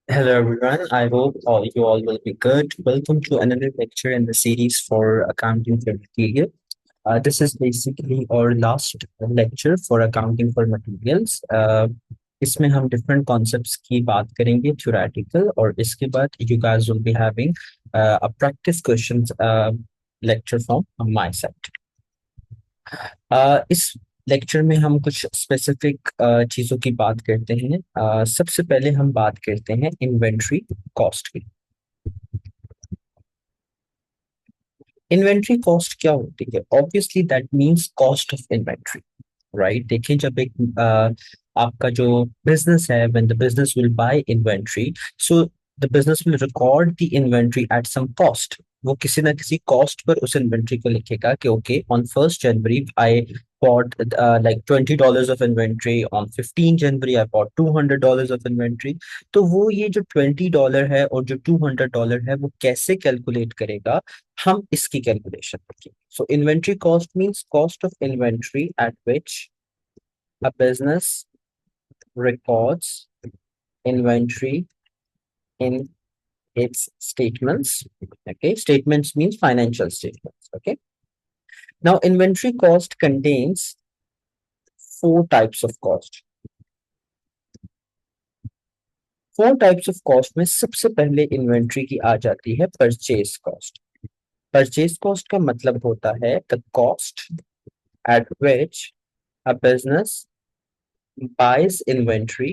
Hello everyone, I hope all you all will be good. Welcome to another lecture in the series for accounting for material. This is basically our last lecture for accounting for materials. इसमें हम different concepts की बात करेंगे theoretical और इसके बाद you guys will be having a practice questions lecture from my side. इस lecture में हम कुछ स्पेसिफिक चीजों की बात करते हैं। सबसे पहले हम बात करते हैं इन्वेंट्री कॉस्ट की। इन्वेंट्री कॉस्ट क्या होती है? Obviously that means cost of inventory, right? देखिए, जब एक आपका जो बिजनेस है, when the business will buy inventory, so the business will record the inventory at some cost. वो किसी ना किसी कॉस्ट पर उस इन्वेंट्री को लिखेगा कि okay, on 1st January I bought like $20 of inventory, on 15th January I bought $200 of inventory। तो वो ये जो $20 है और जो $200 है वो कैसे कैलकुलेट करेगा, हम इसकी कैलकुलेशन करेंगे। So inventory cost means cost of inventory at which a business records inventory in its statements. Okay, statements means financial statements. Okay, now inventory cost contains four types of cost। Four types of cost में सबसे पहले inventory की आ जाती है purchase cost. Purchase cost का मतलब होता है the cost at which a business buys inventory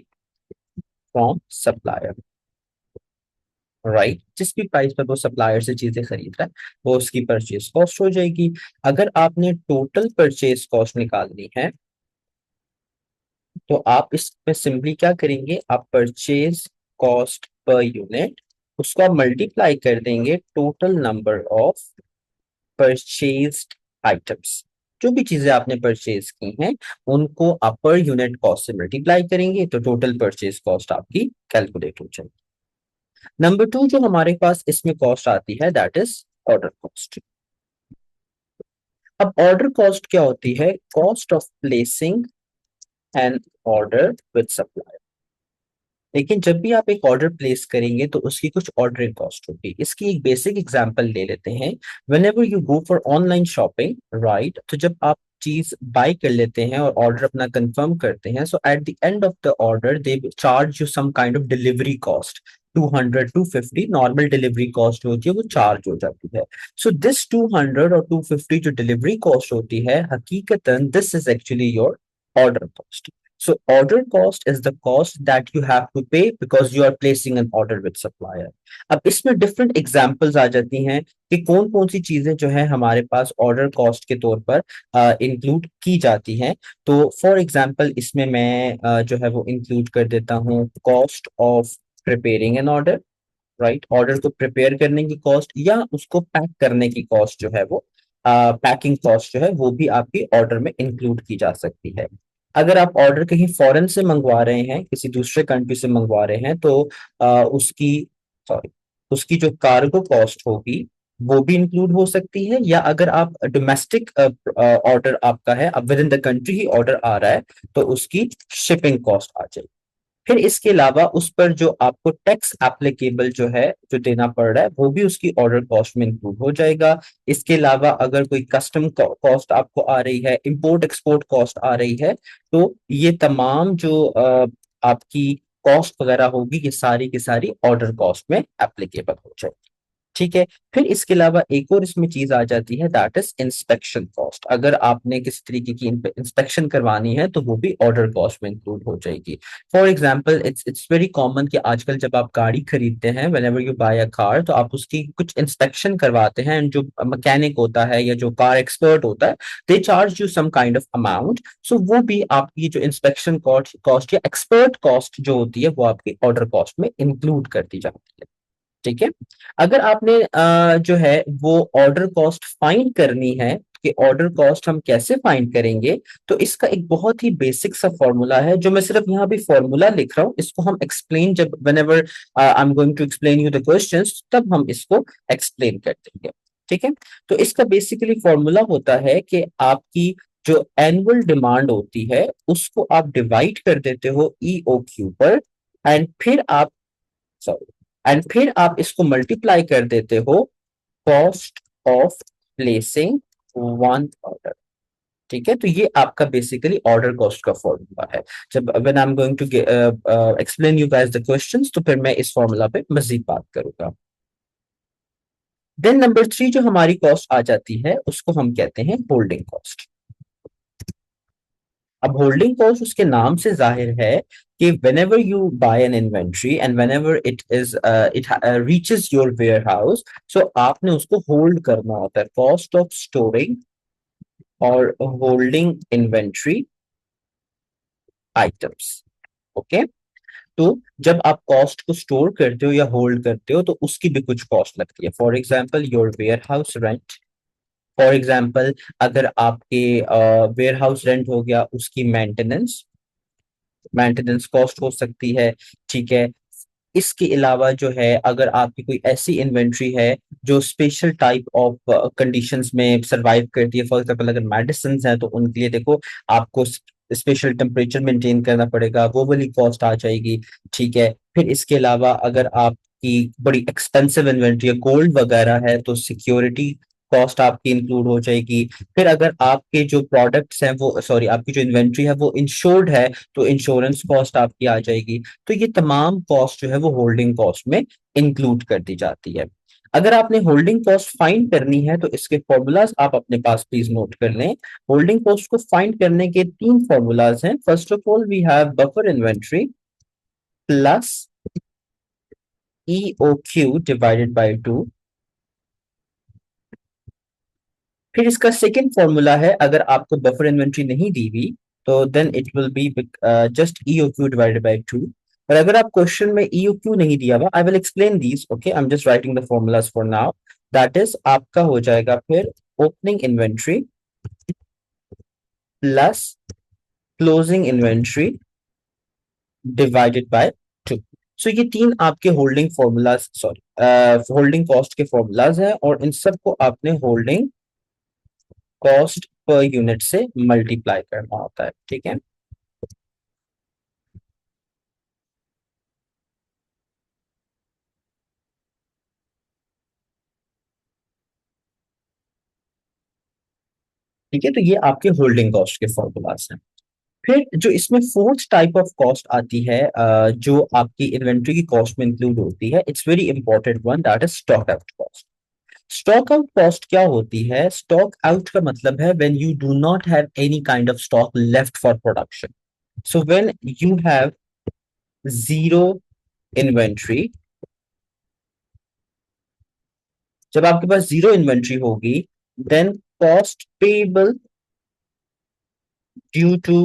from supplier, right? जिस भी प्राइस पर वो सप्लायर से चीजें खरीद रहा है वो उसकी परचेज कॉस्ट हो जाएगी। अगर आपने टोटल परचेज कॉस्ट निकालनी है तो आप इसमें सिंपली क्या करेंगे, आप परचेज कॉस्ट पर यूनिट उसको आप मल्टीप्लाई कर देंगे total number of purchased items. जो भी चीजें आपने परचेज की हैं उनको आप पर यूनिट कॉस्ट से मल्टीप्लाई करेंगे तो टोटल परचेज कॉस्ट आपकी कैलकुलेट हो जाएगी। नंबर टू जो हमारे पास इसमें कॉस्ट आती है दैट इज ऑर्डर कॉस्ट। अब ऑर्डर कॉस्ट क्या होती है? Cost of placing an order with supplier. लेकिन जब भी आप एक ऑर्डर प्लेस करेंगे तो उसकी कुछ ऑर्डरिंग कॉस्ट होगी। इसकी एक बेसिक एग्जांपल ले लेते हैं। Whenever you go for online shopping, right, तो जब आप चीज बाय कर लेते हैं और ऑर्डर अपना कंफर्म करते हैं, so at the end of the order they charge you some kind of delivery cost. 200 250 normal delivery cost होती है, वो चार्ज हो जाती है। सो दिस 200 और 250 जो डिलीवरी कॉस्ट होती है, हकीकतन this is actually your order cost. So order cost is the cost that you have to pay because you are placing an order with supplier। अब इसमें डिफरेंट एग्जांपल्स आ जाती हैं कि कौन कौन सी चीजें जो है हमारे पास ऑर्डर कॉस्ट के तौर पर इंक्लूड की जाती हैं। तो फॉर एग्जांपल इसमें मैं जो है वो इंक्लूड कर देता हूँ cost of preparing an order, right? Order को प्रिपेयर करने की कॉस्ट या उसको पैक करने की कॉस्ट जो है वो पैकिंग कॉस्ट जो है वो भी आपकी ऑर्डर में इंक्लूड की जा सकती है। अगर आप ऑर्डर कहीं फॉरेन से मंगवा रहे हैं, किसी दूसरे कंट्री से मंगवा रहे हैं, तो उसकी सॉरी उसकी जो कार्गो कॉस्ट होगी वो भी इंक्लूड हो सकती है। या अगर आप डोमेस्टिक ऑर्डर आपका है, अब विद इन द कंट्री ही ऑर्डर आ रहा है, तो उसकी शिपिंग कॉस्ट आ जाएगी। फिर इसके अलावा उस पर जो आपको टैक्स एप्लीकेबल जो है जो देना पड़ रहा है वो भी उसकी ऑर्डर कॉस्ट में इंक्लूड हो जाएगा। इसके अलावा अगर कोई कस्टम कॉस्ट आपको आ रही है, इंपोर्ट एक्सपोर्ट कॉस्ट आ रही है, तो ये तमाम जो आपकी कॉस्ट वगैरह होगी ये सारी की सारी ऑर्डर कॉस्ट में एप्लीकेबल हो जाएगी। ठीक है। फिर इसके अलावा एक और इसमें चीज आ जाती है दैट इज इंस्पेक्शन कॉस्ट। अगर आपने किसी तरीके की इंस्पेक्शन करवानी है तो वो भी ऑर्डर कॉस्ट में इंक्लूड हो जाएगी। For example it's very common कि आजकल जब आप गाड़ी खरीदते हैं, whenever you buy a car, तो आप उसकी कुछ इंस्पेक्शन करवाते हैं एंड जो मैकेनिक होता है या जो कार एक्सपर्ट होता है they charge you some kind of amount. So वो भी आपकी जो इंस्पेक्शन कॉस्ट या एक्सपर्ट कॉस्ट जो होती है वो आपकी ऑर्डर कॉस्ट में इंक्लूड कर दी जाती है। ठीक है। अगर आपने जो है वो ऑर्डर कॉस्ट फाइंड करनी है कि ऑर्डर कॉस्ट हम कैसे फाइंड करेंगे, तो इसका एक बहुत ही बेसिक सा फॉर्मूला है जो मैं सिर्फ यहाँ भी फॉर्मूला लिख रहा हूँ। इसको हम एक्सप्लेन जब whenever I am going to explain you the questions तब हम इसको एक्सप्लेन कर देंगे। ठीक है। तो इसका बेसिकली फॉर्मूला होता है कि आपकी जो एनुअल डिमांड होती है उसको आप डिवाइड कर देते हो ईओक्यू पर, एंड फिर आप सॉरी, एंड फिर आप इसको मल्टीप्लाई कर देते हो cost of placing one order. ठीक है, तो ये आपका बेसिकली ऑर्डर कॉस्ट का फॉर्मूला है। जब when I am going to explain you guys the questions, तो फिर मैं इस फॉर्मूला पे मजीद बात करूंगा। देन नंबर 3 जो हमारी कॉस्ट आ जाती है उसको हम कहते हैं होल्डिंग कॉस्ट। अब होल्डिंग कॉस्ट उसके नाम से जाहिर है कि whenever you buy an inventory and whenever it reaches your warehouse, so आपने उसको होल्ड करना होता है। कॉस्ट ऑफ स्टोरिंग और होल्डिंग इन्वेंट्री आइटम्स। ओके, तो जब आप कॉस्ट को स्टोर करते हो या होल्ड करते हो तो उसकी भी कुछ कॉस्ट लगती है। For example your warehouse rent. For example अगर आपके वेयर हाउस रेंट हो गया, उसकी मेंटेनेंस, मेंटेनेंस कॉस्ट हो सकती है। ठीक है, इसके अलावा जो है अगर आपकी कोई ऐसी इन्वेंट्री है जो स्पेशल टाइप ऑफ कंडीशंस में सरवाइव करती है, फॉर एग्जांपल अगर मेडिसिन हैं तो उनके लिए देखो आपको स्पेशल टेम्परेचर मेंटेन करना पड़ेगा, वो वाली कॉस्ट आ जाएगी। ठीक है, फिर इसके अलावा अगर आपकी बड़ी एक्सपेंसिव इन्वेंट्री है, गोल्ड वगैरह है, तो सिक्योरिटी कॉस्ट आपकी इंक्लूड हो जाएगी। फिर अगर आपके जो प्रोडक्ट्स हैं वो, सॉरी, आपकी जो इन्वेंट्री है वो इंश्योर्ड है, तो इंश्योरेंस कॉस्ट आपकी आ जाएगी। तो ये तमाम कॉस्ट जो है वो होल्डिंग कॉस्ट में इंक्लूड कर दी जाती है। अगर आपने होल्डिंग कॉस्ट फाइंड करनी है तो इसके फॉर्मूलाज आप अपने पास प्लीज नोट कर लें। होल्डिंग कॉस्ट को फाइंड करने के तीन फॉर्मूलाज हैं। First of all we have buffer inventory plus EOQ divided by 2। फिर इसका सेकेंड फॉर्मूला है, अगर आपको बफर इन्वेंट्री नहीं दी हुई तो then it will be just EOQ divided by 2। और अगर आप क्वेश्चन में EOQ नहीं दिया हुआ, I will explain these, okay, I am just writing the formulas for now. That is आपका हो जाएगा फिर opening inventory plus closing inventory divided by 2। सो ये तीन आपके holding formulas, sorry, holding cost के फॉर्मूलाज हैं, और इन सबको आपने होल्डिंग कॉस्ट पर यूनिट से मल्टीप्लाई करना होता है। ठीक है, ठीक है, तो ये आपके होल्डिंग कॉस्ट के फॉर्मूलाज हैं। फिर जो इसमें फोर्थ टाइप ऑफ कॉस्ट आती है, जो आपकी इन्वेंट्री की कॉस्ट में इंक्लूड होती है, it's very important one, that is stock out cost. Stock out cost क्या होती है? स्टॉक आउट का मतलब है when you do not have any kind of stock left for production. So when you have zero inventory, जब आपके पास zero inventory होगी, then cost payable due to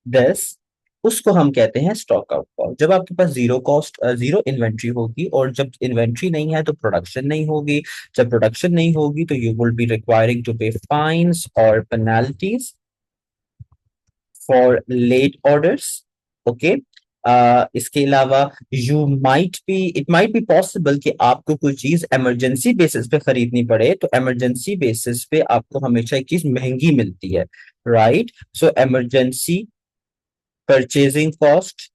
this, उसको हम कहते हैं स्टॉक आउट कॉस्ट। जब आपके पास जीरो कॉस्ट, जीरो इन्वेंट्री होगी, और जब इन्वेंट्री नहीं है तो प्रोडक्शन नहीं होगी। जब प्रोडक्शन नहीं होगी तो you will be requiring to pay fines और penalties for late orders. Okay, इसके अलावा you might be, it might be possible कि आपको कोई चीज इमरजेंसी बेसिस पे खरीदनी पड़े, तो इमरजेंसी बेसिस पे आपको हमेशा एक चीज महंगी मिलती है, राइट? सो इमरजेंसी परचेजिंग कॉस्ट।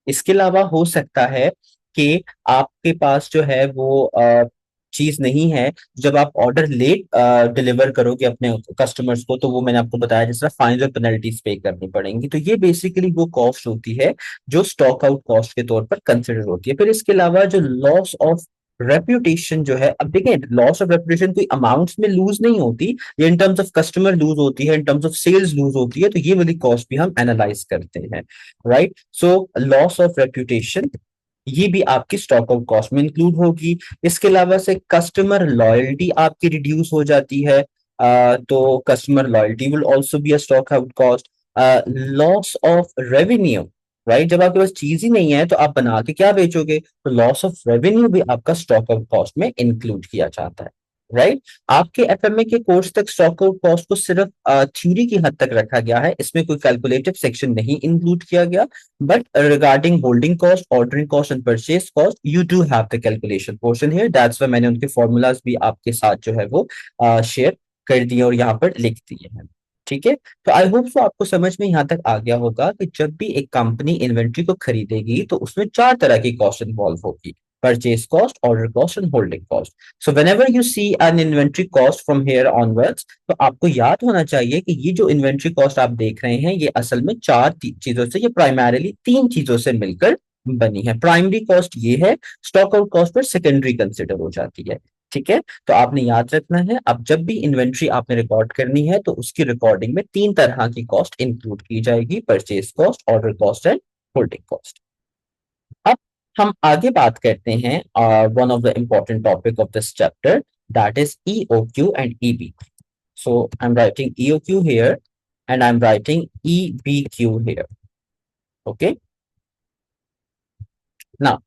इसके अलावा हो सकता है कि आपके पास जो है वो चीज नहीं है, जब आप ऑर्डर लेट डिलीवर करोगे अपने कस्टमर्स को, तो वो मैंने आपको बताया जिस तरह फाइन्स और पेनल्टीज पे करनी पड़ेंगी। तो ये बेसिकली वो कॉस्ट होती है जो स्टॉक आउट कॉस्ट के तौर पर कंसिडर होती है। फिर इसके अलावा जो लॉस ऑफ रेप्यूटेशन जो है, अब देखिए लॉस ऑफ रेप्यूटेशन कोई अमाउंट्स में लूज नहीं होती, ये in terms of customer lose होती है, in terms of sales lose होती है, तो ये वाली कॉस्ट भी हम एनालाइज करते हैं, right? So loss of reputation ये भी आपकी स्टॉक आउट कॉस्ट में इंक्लूड होगी। इसके अलावा से कस्टमर लॉयल्टी आपकी रिड्यूस हो जाती है, तो customer loyalty will also be a stock out cost. Loss of revenue, right? जब आपके पास चीज ही नहीं है तो आप बना के क्या बेचोगे, तो लॉस ऑफ रेवेन्यू भी आपका स्टॉक आउट कॉस्ट में इंक्लूड किया जाता है, राइट? आपके एफएमए के कोर्स तक स्टॉक आउट कॉस्ट को सिर्फ थ्योरी की हद तक रखा गया है, इसमें कोई कैलकुलेटिव सेक्शन नहीं इंक्लूड किया गया। But regarding holding cost, ordering cost and purchase cost, you do have the calculation portion here. That's why मैंने उनके formulas भी आपके साथ जो है वो शेयर कर दिए और यहाँ पर लिख दिए हैं। ठीक है। तो आई होप सो आपको समझ में यहाँ तक आ गया होगा कि जब भी एक कंपनी इन्वेंट्री को खरीदेगी तो उसमें चार तरह की कॉस्ट इन्वॉल्व होगी: purchase cost, order cost and holding cost. So whenever you see an inventory cost from here onwards, तो आपको याद होना चाहिए कि ये जो इन्वेंट्री कॉस्ट आप देख रहे हैं ये असल में चार चीजों से, ये प्राइमरीली तीन चीजों से मिलकर बनी है। प्राइमरी कॉस्ट ये है, stock out cost per secondary consider हो जाती है। ठीक है। तो आपने याद रखना है, अब जब भी इन्वेंट्री आपने रिकॉर्ड करनी है तो उसकी रिकॉर्डिंग में तीन तरह की कॉस्ट इंक्लूड की जाएगी: purchase cost, order cost and holding cost. अब हम आगे बात करते हैं one of the important topic of this chapter, that is EOQ and EB. So I am writing EOQ here and I am writing EBQ here. Okay. Now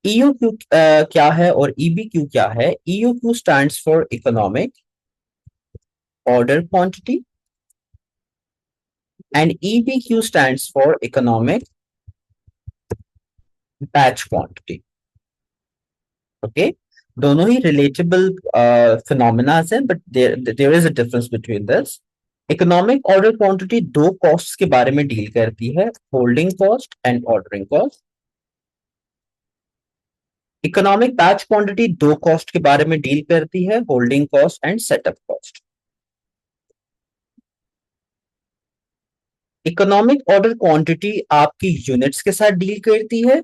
EOQ क्या है और EBQ क्या है? EOQ stands for economic order quantity and EBQ stands for economic batch quantity. Okay, दोनों ही relatable phenomena हैं, but there is a difference between this. Economic order quantity दो cost के बारे में डील करती है: holding cost and ordering cost. Economic batch quantity दो कॉस्ट के बारे में डील करती है: holding cost and setup cost. Economic order quantity आपकी यूनिट्स के साथ डील करती है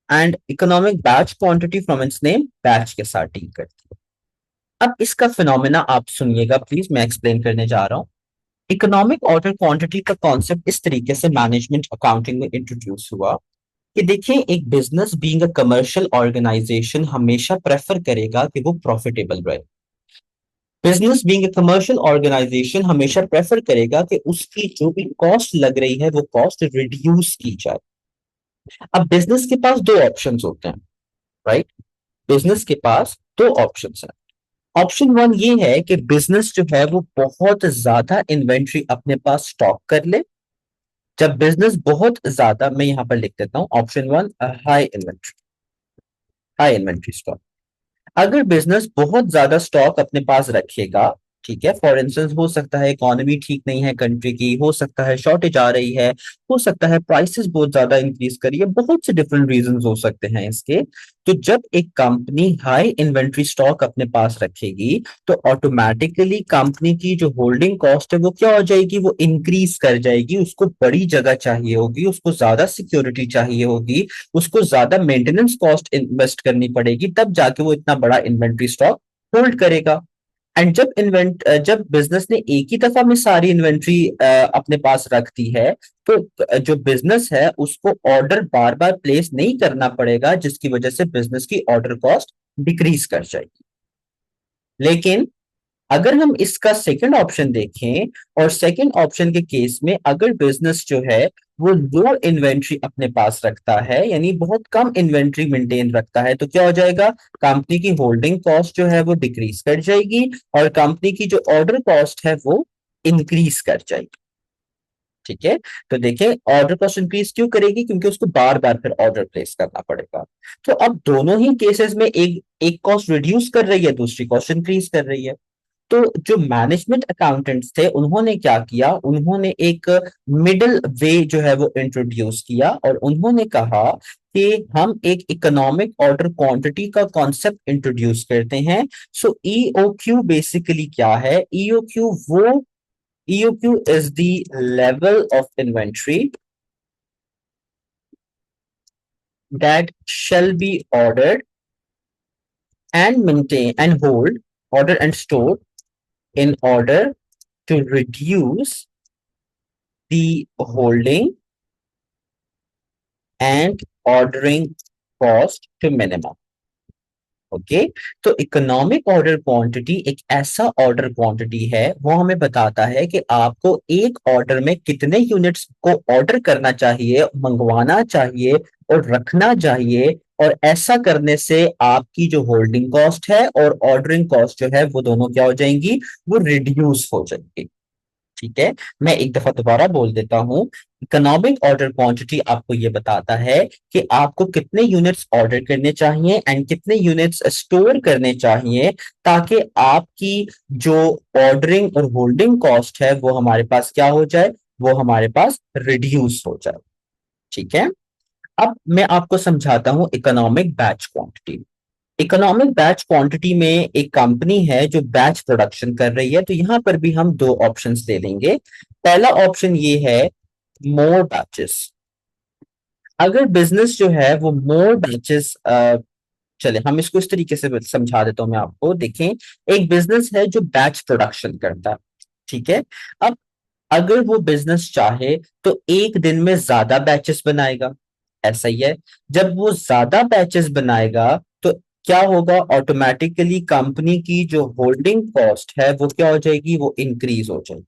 and economic batch quantity from its name batch के साथ डील करती है। अब इसका फिनोमेना आप सुनिएगा प्लीज, मैं एक्सप्लेन करने जा रहा हूं। इकोनॉमिक ऑर्डर क्वांटिटी का कॉन्सेप्ट इस तरीके से मैनेजमेंट अकाउंटिंग में इंट्रोड्यूस हुआ कि देखिए, एक business being a commercial organisation हमेशा प्रेफर करेगा कि वो प्रॉफिटेबल रहे। Business being a commercial organisation हमेशा प्रेफर करेगा कि उसकी जो भी कॉस्ट लग रही है वो कॉस्ट रिड्यूस की जाए। अब बिजनेस के पास दो ऑप्शंस होते हैं, राइट? बिजनेस के पास दो ऑप्शंस हैं। ऑप्शन वन ये है कि बिजनेस जो है वो बहुत ज्यादा इन्वेंट्री अपने पास स्टॉक कर ले। जब बिजनेस बहुत ज्यादा, मैं यहां पर लिख देता हूं option one, high inventory, high inventory stock. अगर बिजनेस बहुत ज्यादा स्टॉक अपने पास रखेगा, ठीक है, फॉर इंस्टेंस हो सकता है इकोनॉमी ठीक नहीं है कंट्री की, हो सकता है शॉर्टेज आ रही है, हो सकता है प्राइसेस बहुत ज्यादा इंक्रीज करी है, बहुत से डिफरेंट रीजंस हो सकते हैं इसके। तो जब एक कंपनी हाई इन्वेंट्री स्टॉक अपने पास रखेगी तो ऑटोमेटिकली कंपनी की जो होल्डिंग कॉस्ट है वो क्या हो जाएगी? वो इंक्रीज कर जाएगी। उसको बड़ी जगह चाहिए होगी, उसको ज्यादा सिक्योरिटी चाहिए होगी, उसको ज्यादा मेंटेनेंस कॉस्ट इन्वेस्ट करनी पड़ेगी, तब जाके वो इतना बड़ा इन्वेंट्री स्टॉक होल्ड करेगा। एंड जब बिजनेस ने एक ही दफा में सारी इन्वेंट्री अपने पास रख दी है तो जो बिजनेस है उसको ऑर्डर बार बार प्लेस नहीं करना पड़ेगा, जिसकी वजह से बिजनेस की ऑर्डर कॉस्ट डिक्रीज कर जाएगी। लेकिन अगर हम इसका सेकंड ऑप्शन देखें, और सेकंड ऑप्शन के केस में अगर बिजनेस जो है वो लो इन्वेंट्री अपने पास रखता है, यानी बहुत कम इन्वेंट्री मेंटेन रखता है, तो क्या हो जाएगा? कंपनी की होल्डिंग कॉस्ट जो है वो डिक्रीज कर जाएगी और कंपनी की जो ऑर्डर कॉस्ट है वो इंक्रीज कर जाएगी। ठीक है। तो देखिए, ऑर्डर कॉस्ट इंक्रीज क्यों करेगी? क्योंकि उसको बार बार फिर ऑर्डर प्लेस करना पड़ेगा। तो अब दोनों ही केसेस में एक एक कॉस्ट रिड्यूस कर रही है, दूसरी कॉस्ट इंक्रीज कर रही है। तो जो मैनेजमेंट अकाउंटेंट्स थे उन्होंने क्या किया? उन्होंने एक मिडिल वे जो है वो इंट्रोड्यूस किया और उन्होंने कहा कि हम एक इकोनॉमिक ऑर्डर क्वांटिटी का कॉन्सेप्ट इंट्रोड्यूस करते हैं। सो ईओक्यू बेसिकली क्या है? EOQ is the level of inventory that shall be ordered and maintain and hold, order and store in order to reduce the holding and ordering cost to minimum. Okay. तो economic order quantity एक ऐसा order quantity है, वो हमें बताता है कि आपको एक ऑर्डर में कितने यूनिट्स को ऑर्डर करना चाहिए, मंगवाना चाहिए और रखना चाहिए, और ऐसा करने से आपकी जो होल्डिंग कॉस्ट है और ऑर्डरिंग कॉस्ट जो है वो दोनों क्या हो जाएंगी? वो रिड्यूस हो जाएंगी। ठीक है, मैं एक दफा दोबारा बोल देता हूँ। इकोनॉमिक ऑर्डर क्वांटिटी आपको ये बताता है कि आपको कितने यूनिट्स ऑर्डर करने चाहिए एंड कितने यूनिट्स स्टोर करने चाहिए, ताकि आपकी जो ऑर्डरिंग और होल्डिंग कॉस्ट है वो हमारे पास क्या हो जाए, वो हमारे पास रिड्यूस हो जाए। ठीक है, अब मैं आपको समझाता हूं economic batch quantity. Economic batch quantity में एक कंपनी है जो बैच प्रोडक्शन कर रही है, तो यहां पर भी हम दो ऑप्शंस ले लेंगे। पहला ऑप्शन ये है मोर बैचेस। अगर बिजनेस जो है वो मोर बैचेस, चले हम इसको इस तरीके से समझा देता हूं मैं आपको। देखें, एक बिजनेस है जो बैच प्रोडक्शन करता है, ठीक है। अब अगर वो बिजनेस चाहे तो एक दिन में ज्यादा बैचेस बनाएगा, ऐसा ही है। जब वो ज्यादा बैचेस बनाएगा तो क्या होगा, ऑटोमेटिकली कंपनी की जो होल्डिंग कॉस्ट है वो क्या हो जाएगी, वो इंक्रीज हो जाएगी।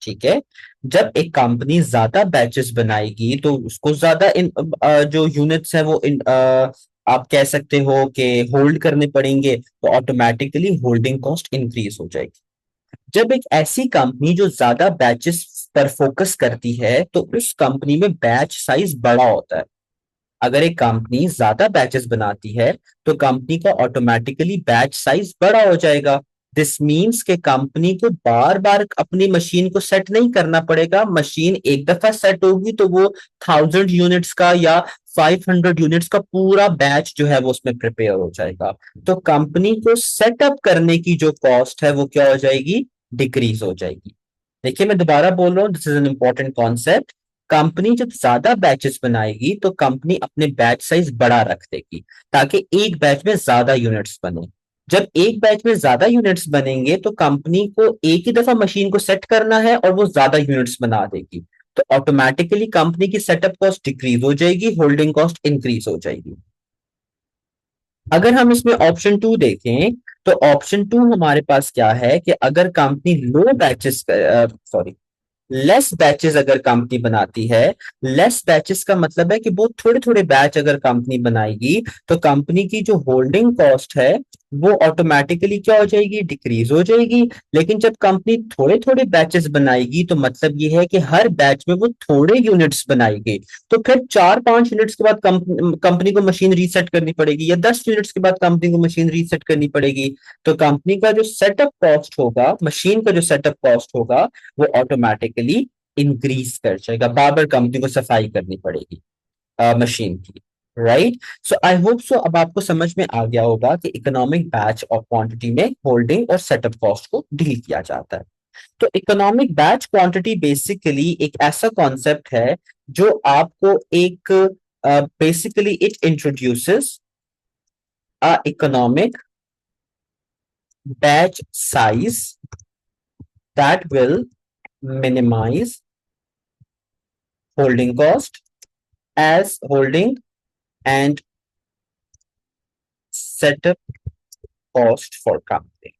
ठीक है, जब एक कंपनी ज्यादा बैचेस बनाएगी तो उसको ज्यादा इन जो यूनिट्स है वो आप कह सकते हो कि होल्ड करने पड़ेंगे, तो ऑटोमेटिकली होल्डिंग कॉस्ट इंक्रीज हो जाएगी। जब एक ऐसी कंपनी जो ज्यादा बैचेस पर फोकस करती है तो उस कंपनी में बैच साइज बड़ा होता है। अगर एक कंपनी ज्यादा बैचेस बनाती है तो कंपनी का ऑटोमेटिकली बैच साइज बड़ा हो जाएगा। दिस मीन्स के कंपनी को बार बार अपनी मशीन को सेट नहीं करना पड़ेगा। मशीन एक दफा सेट होगी तो वो 1000 यूनिट्स का या 500 यूनिट्स का पूरा बैच जो है वो उसमें प्रिपेयर हो जाएगा। तो कंपनी को सेटअप करने की जो कॉस्ट है वो क्या हो जाएगी, डिक्रीज हो जाएगी। देखिए मैं दोबारा बोल रहा हूँ, this is an important concept. Company जब ज्यादा बैचेस बनाएगी तो कंपनी अपने बैच साइज बड़ा रख देगी, ताकि एक बैच में ज्यादा यूनिट्स बने। जब एक बैच में ज्यादा यूनिट्स बनेंगे तो कंपनी को एक ही दफा मशीन को सेट करना है और वो ज्यादा यूनिट्स बना देगी। तो ऑटोमेटिकली कंपनी की सेटअप कॉस्ट डिक्रीज हो जाएगी, होल्डिंग कॉस्ट इंक्रीज हो जाएगी। अगर हम इसमें ऑप्शन टू देखें तो ऑप्शन टू हमारे पास क्या है कि अगर कंपनी लो बैचेस, सॉरी, लेस बैचेस अगर कंपनी बनाती है। लेस बैचेस का मतलब है कि बहुत थोड़े थोड़े बैच अगर कंपनी बनाएगी तो कंपनी की जो होल्डिंग कॉस्ट है वो ऑटोमेटिकली क्या हो जाएगी, डिक्रीज हो जाएगी। लेकिन जब कंपनी थोड़े थोड़े बैचेस बनाएगी तो मतलब ये है कि हर बैच में वो थोड़े यूनिट्स बनाएगी। तो फिर 4-5 यूनिट्स के बाद कंपनी को मशीन रीसेट करनी पड़ेगी, या 10 यूनिट्स के बाद कंपनी को मशीन रीसेट करनी पड़ेगी। तो कंपनी का जो सेटअप कॉस्ट होगा, मशीन का जो सेटअप कॉस्ट होगा, वो ऑटोमेटिकली इंक्रीज कर जाएगा। बार बार कंपनी को सफाई करनी पड़ेगी मशीन की। Right, so I hope so अब आपको समझ में आ गया होगा कि इकोनॉमिक बैच और क्वांटिटी में होल्डिंग और सेटअप कॉस्ट को डील किया जाता है। तो इकोनॉमिक बैच क्वांटिटी बेसिकली एक ऐसा कॉन्सेप्ट है जो आपको एक, basically it introduces a economic batch size that will minimize holding cost as holding and setup cost for company।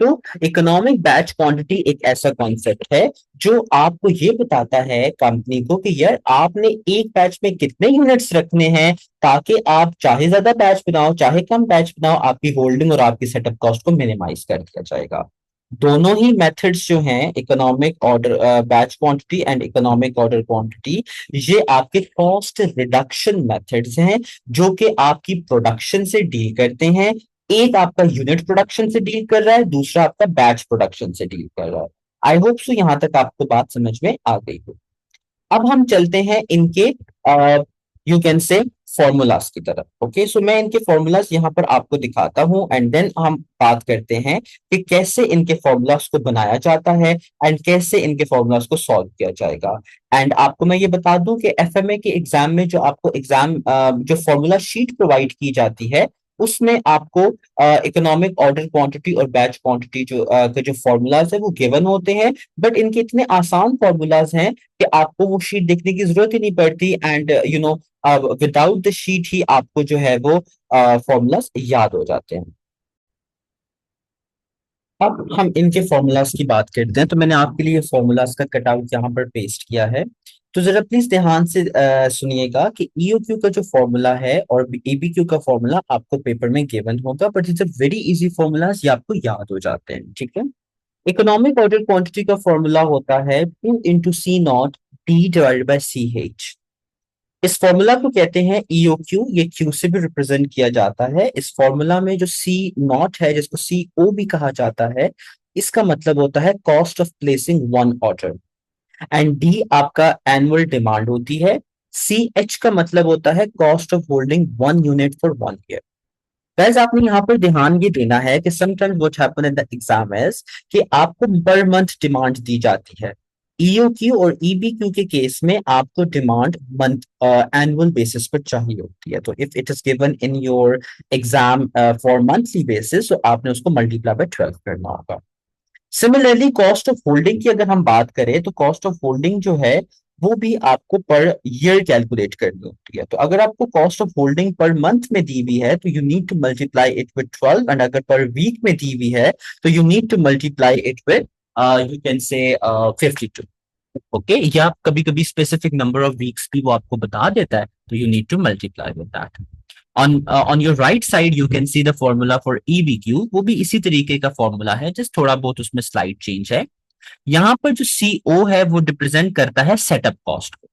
तो इकोनॉमिक बैच क्वांटिटी एक ऐसा कॉन्सेप्ट है जो आपको ये बताता है कंपनी को कि यार आपने एक बैच में कितने यूनिट्स रखने हैं, ताकि आप चाहे ज्यादा बैच बनाओ चाहे कम बैच बनाओ, आपकी होल्डिंग और आपकी सेटअप कॉस्ट को मिनिमाइज कर दिया जाएगा। दोनों ही मेथड्स जो हैं, economic order batch quantity and economic order quantity, ये आपके कॉस्ट रिडक्शन मेथड्स हैं जो कि आपकी प्रोडक्शन से डील करते हैं। एक आपका यूनिट प्रोडक्शन से डील कर रहा है, दूसरा आपका बैच प्रोडक्शन से डील कर रहा है। आई होप सो यहां तक आपको बात समझ में आ गई हो। अब हम चलते हैं इनके, यू कैन से, फॉर्मूलाज की तरफ। ओके, सो मैं इनके फॉर्मूलाज यहाँ पर आपको दिखाता हूँ एंड देन हम बात करते हैं कि कैसे इनके फॉर्मूलाज को बनाया जाता है एंड कैसे इनके फॉर्मूलाज को सॉल्व किया जाएगा। एंड आपको मैं ये बता दूं कि एफएमए के एग्जाम में जो आपको एग्जाम जो फॉर्मूला शीट प्रोवाइड की जाती है उसमें आपको इकोनॉमिक ऑर्डर क्वांटिटी और बैच क्वांटिटी के जो फॉर्मूलाज है वो गिवन होते हैं। बट इनके इतने आसान फॉर्मूलाज हैं कि आपको वो शीट देखने की जरूरत ही नहीं पड़ती, and you know without the sheet ही आपको जो है वो फॉर्मूलाज याद हो जाते हैं। अब हम इनके फॉर्मूलाज की बात करते हैं, तो मैंने आपके लिए फॉर्मूलाज का कटआउट यहाँ पर पेस्ट किया है। तो जरा प्लीज ध्यान से सुनिएगा कि ईओक्यू का जो फॉर्मूला है और एबीक्यू का फॉर्मूला आपको पेपर में गिवन होगा, but it's a very easy formulas, ये आपको याद हो जाते हैं। ठीक है, इकोनॉमिक ऑर्डर क्वांटिटी का फॉर्मूला होता है Q into C naught D divided by C H. इस फॉर्मूला को कहते हैं ईओ क्यू, ये क्यू से भी रिप्रेजेंट किया जाता है। इस फॉर्मूला में जो सी नॉट है, जिसको सी ओ भी कहा जाता है, इसका मतलब होता है cost of placing one order, and D आपका एनुअल डिमांड होती है। सी एच का मतलब होता है cost of holding one unit for one year. Guys, आपने यहाँ पर ध्यान ये देना है कि sometimes what happen in the exam is कि आपको पर मंथ डिमांड दी जाती है। ईओक्यू और ईबीक्यू के केस में आपको डिमांड मंथ एनुअल बेसिस पर चाहिए होती है। तो if it is given in your exam for monthly basis, तो आपने उसको मल्टीप्लाई बाय 12 करना होगा। सिमिलरली कॉस्ट ऑफ होल्डिंग की अगर हम बात करें, तो कॉस्ट ऑफ होल्डिंग जो है वो भी आपको पर ईयर कैलकुलेट करनी होती है। तो अगर आपको cost of holding per month में दी हुई है, तो you need to multiply it with 12, and अगर पर वीक में दी हुई है, तो you need to multiply it with you can say 52। Okay, या कभी कभी स्पेसिफिक नंबर ऑफ वीक्स भी वो आपको बता देता है, तो you need to multiply with that. on your right side you can see the formula for EBQ, वो भी इसी तरीके का फॉर्मूला है, जस्ट थोड़ा बहुत उसमें स्लाइड चेंज है। यहाँ पर जो CO है वो रिप्रेजेंट करता है सेटअप कॉस्ट को।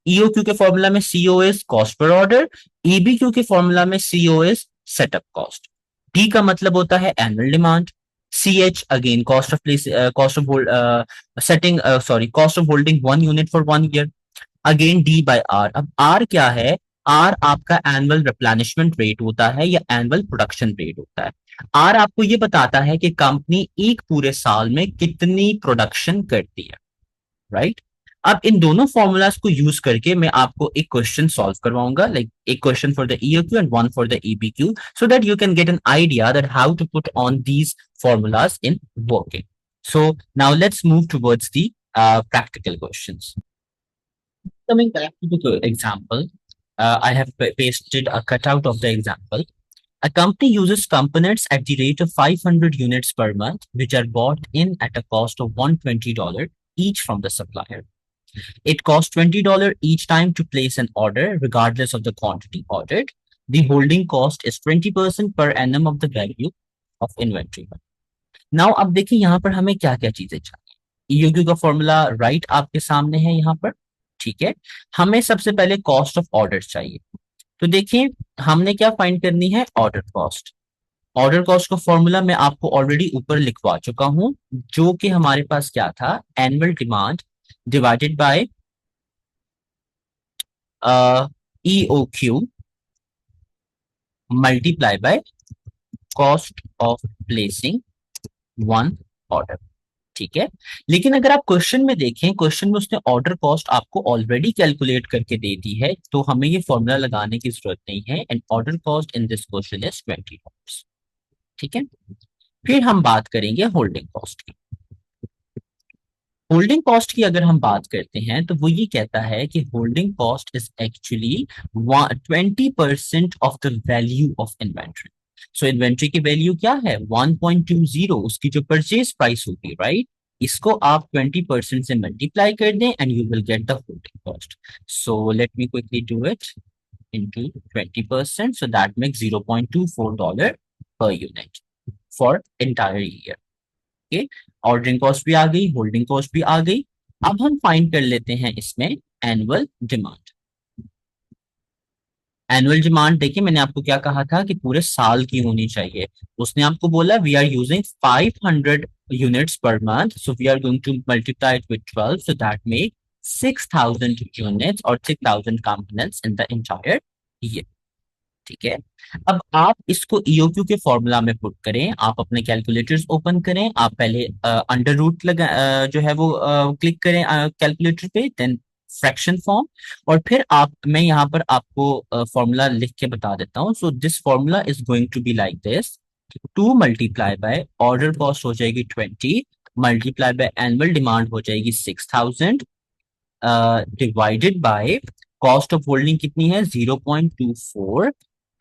EOQ के फॉर्मूला में CO is cost per order, EBQ के फॉर्मूला में CO is setup cost. D का मतलब होता है annual demand. CH again cost of place, cost of setting, sorry, cost of holding one unit for one year. Again D by R। अब R क्या है? R आपका annual replenishment rate होता है या एनुअल प्रोडक्शन रेट होता है। R आपको ये बताता है कि कंपनी एक पूरे साल में कितनी प्रोडक्शन करती है, राइट? अब इन दोनों फॉर्मूलाज को यूज करके मैं आपको एक क्वेश्चन सॉल्व करवाऊंगा, लाइक एक question for the EOQ and one for the EBQ, so that you can get an idea that how to put on these formulas in working. So now let's move towards the practical questions. Coming back to the example, I have pasted a cutout of the example. A company uses components at the rate of 500 units per month, which are bought in at a cost of $120 each from the supplier. It costs $20 each time to place an order, regardless of the quantity ordered. The holding cost is 20% per annum of the value of inventory. Now, अब देखिए यहाँ पर हमें क्या क्या चीजें चाहिए। EOQ का फॉर्मूला राइट आपके सामने है यहाँ पर, ठीक है। हमें सबसे पहले कॉस्ट ऑफ ऑर्डर चाहिए। तो देखिए हमने क्या फाइंड करनी है, ऑर्डर कॉस्ट। ऑर्डर कॉस्ट का फॉर्मूला मैं आपको ऑलरेडी ऊपर लिखवा चुका हूं, जो कि हमारे पास क्या था, annual demand divided by EOQ multiply by cost of placing one order, ठीक है। लेकिन अगर आप क्वेश्चन में देखें, क्वेश्चन में उसने ऑर्डर कॉस्ट आपको ऑलरेडी कैलकुलेट करके दे दी है, तो हमें ये फॉर्मूला लगाने की जरूरत नहीं है। And order cost in this question is $20, ठीक है। फिर हम बात करेंगे होल्डिंग कॉस्ट की। होल्डिंग कॉस्ट की अगर हम बात करते हैं, तो वो ये कहता है कि holding cost is actually 20% of the value of inventory. So inventory की वैल्यू क्या है, 1.20, उसकी जो परचेज प्राइस होगी, राइट, इसको आप 20% से मल्टीप्लाई कर दें and you will get the holding cost. So let me quickly do it into 20%, so that makes $0.24 per unit for entire year. Okay, ordering cost भी आ गई, होल्डिंग कॉस्ट भी आ गई। अब हम फाइंड कर लेते हैं इसमें एनुअल डिमांड। एनुअल डिमांड देखिए, मैंने आपको क्या कहा था कि पूरे साल की होनी चाहिए। उसने आपको बोला we are using 500 units per month, so we are going to multiply it with 12, so that make 6000 units और 6000 components in the entire year, ठीक है। अब आप इसको ईओक्यू के फॉर्मूला में पुट करें, आप अपने कैलकुलेटर्स ओपन करें, आप पहले अंडर रूट लगा जो है वो क्लिक करें कैलकुलेटर पे, देन फ्रैक्शन फॉर्म, और फिर आप, मैं यहाँ पर आपको फॉर्मूला लिख के बता देता हूँ। So this formula is going to be like this, 2 multiply by order cost हो जाएगी 20, मल्टीप्लाई बाय एनुअल डिमांड हो जाएगी 6000, divided by cost of holding कितनी है, 0.24,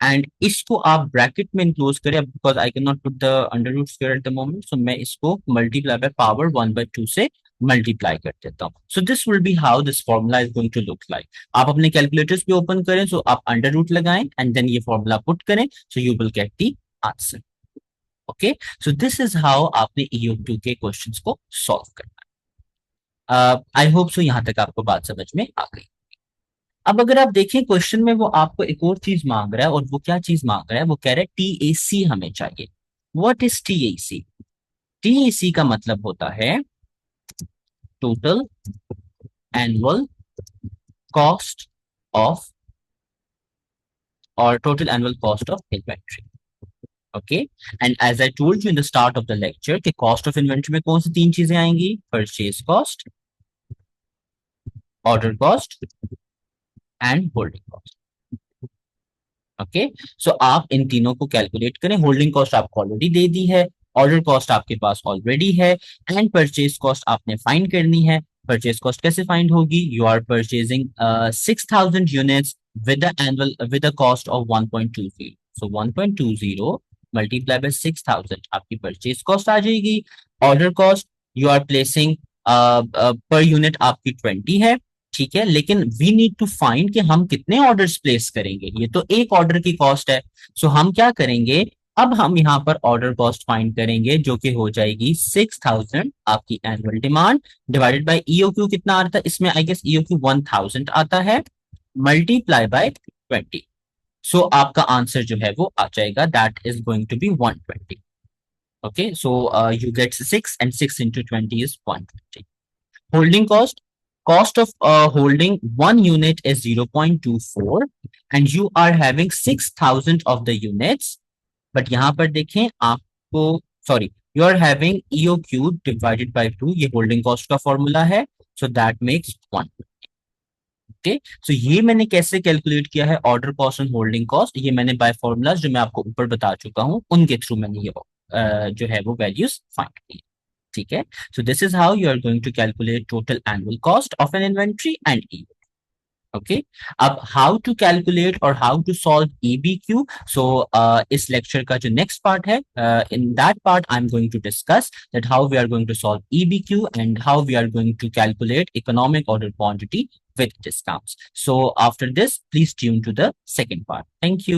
एंड इसको आप ब्रैकेट में इनक्लोज करें, because I can not put the under root square at the moment, so मैं इसको मल्टीप्लाई बाय पावर 1/2 से मल्टीप्लाई कर देता हूँ। So this will be how this formula is going to look like. आप अपने कैलकुलेटर्स पे ओपन करें, सो आप अंडर रूट लगाएं एंड देन ये फॉर्मूला पुट करें, so you will get the answer. Okay, so this is how आपने EOQ के क्वेश्चंस को सॉल्व करना। आई होप सो यहां तक आपको बात समझ में आ गई। अब अगर आप देखें क्वेश्चन में वो आपको एक और चीज मांग रहा है, और वो क्या चीज मांग रहा है, वो कह रहा है TAC हमें चाहिए। What is TAC? TAC का मतलब होता है total annual cost of, or total annual cost of inventory. Okay, and as I told you in the start of the lecture कि cost of inventory में कौन सी तीन चीजें आएंगी? Purchase cost, order cost and holding cost. Okay, so आप इन तीनों को कैलकुलेट करें। होल्डिंग कॉस्ट आपको ऑलरेडी दे दी है, ऑर्डर कॉस्ट आपके पास ऑलरेडी है, एंड परचेज कॉस्ट आपने फाइंड करनी है। परचेज कॉस्ट कैसे फाइंड होगी? You are purchasing 6,000 units with annual with cost of 1.20, so 1.20 multiply by 6,000 आपकी परचेज कॉस्ट आ जाएगी। Order cost you are placing per unit आपकी 20 है, ठीक है, लेकिन वी नीड टू फाइंड कि हम कितने ऑर्डर्स प्लेस करेंगे। ये तो एक ऑर्डर की कॉस्ट है, सो हम क्या करेंगे, अब हम यहाँ पर ऑर्डर कॉस्ट फाइंड करेंगे जो कि हो जाएगी 6,000 आपकी annual demand divided by EOQ। कितना आता है इसमें? आई गेस EOQ 1,000 आता है, मल्टीप्लाई बाय 20। सो आपका आंसर जो है वो आ जाएगा, that is going to be 120। Okay, so you get 6 and 6 into 20 is 120. Holding cost. Cost of holding one unit is 0.24 and you are having 6,000 of the units. But यहाँ पर देखें आपको, sorry, you are having EOQ divided by 2, ये holding cost का formula है, so that makes 1. Okay, सो ये मैंने कैसे कैलकुलेट किया है order cost and holding cost? ये मैंने बाय फॉर्मूलाज जो मैं आपको ऊपर बता चुका हूं उनके थ्रू मैंने ये जो है वो वैल्यूज फाइंड की, ठीक है। So this is how you are going to calculate total annual cost of an inventory and E. Okay, अब हाउ टू कैलकुलेट और how to solve EBQ, so इस लेक्चर का जो नेक्स्ट पार्ट है, in that part I am going to discuss that how we are going to solve EBQ and how we are going to calculate economic order quantity with discounts. So after this, please tune to the second part. Thank you.